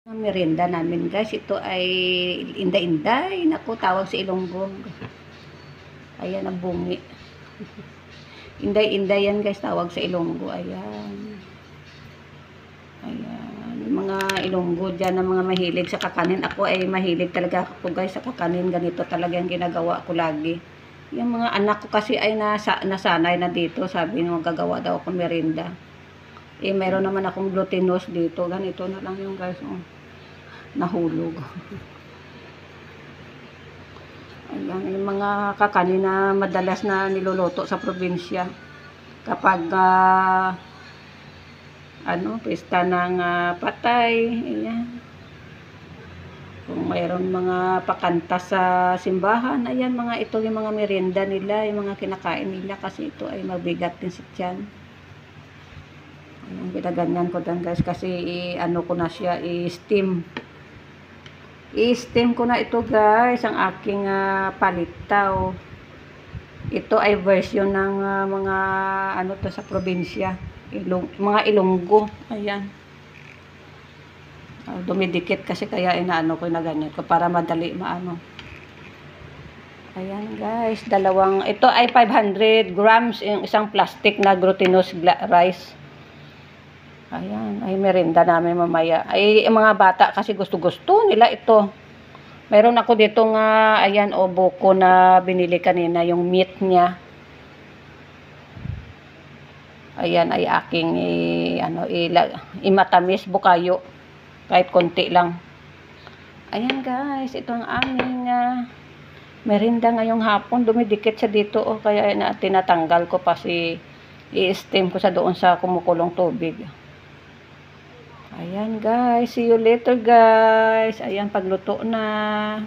Ang merienda namin guys, ito ay inday-inday. Naku, tawag sa Ilonggo. Ayan ang bungi. Inday-inday yan guys, tawag sa Ilonggo. Ayan. Ayan. Mga Ilonggo dyan ng mga mahilig sa kakanin. Ako ay mahilig talaga ako guys sa kakanin. Ganito talaga yung ginagawa ko lagi. Yung mga anak ko kasi ay nasanay na dito. Sabi nyo, gagawa daw ako merienda. Meron naman akong glutinous dito. Ganito na lang yung guys. Nahulog. Ayan, yung mga kakanin na madalas na niluluto sa probinsya. Kapag pista ng patay. Ayan. Kung mayroon mga pakanta sa simbahan, ayan, ito yung mga merienda nila, yung mga kinakain nila kasi ito ay mabigat din sa tiyan. Ayan, ginaganyan ko dan guys kasi ko na siya, i-steam. I-steam ko na ito guys, ang aking palitaw. Ito ay version ng mga to sa probinsya. Mga Ilonggo. Ayan. Dumidikit kasi kaya ko na ganyan ko para madali maano. Ayan guys, ito ay 500 grams yung isang plastic na glutinous rice. Ayan, ay merienda namin mamaya. Ay mga bata kasi gusto-gusto nila ito. Meron ako dito nga, ayan, buko na binili kanina, yung meat niya. Ayan, ay aking imatamis, bukayo. Kahit konti lang. Ayan guys, ito ang aming merienda ngayong hapon. Dumidikit siya dito, kaya tinatanggal ko pa i-steam ko sa doon sa kumukulong tubig. Ayan guys, see you later guys. Ayan, pagluto na.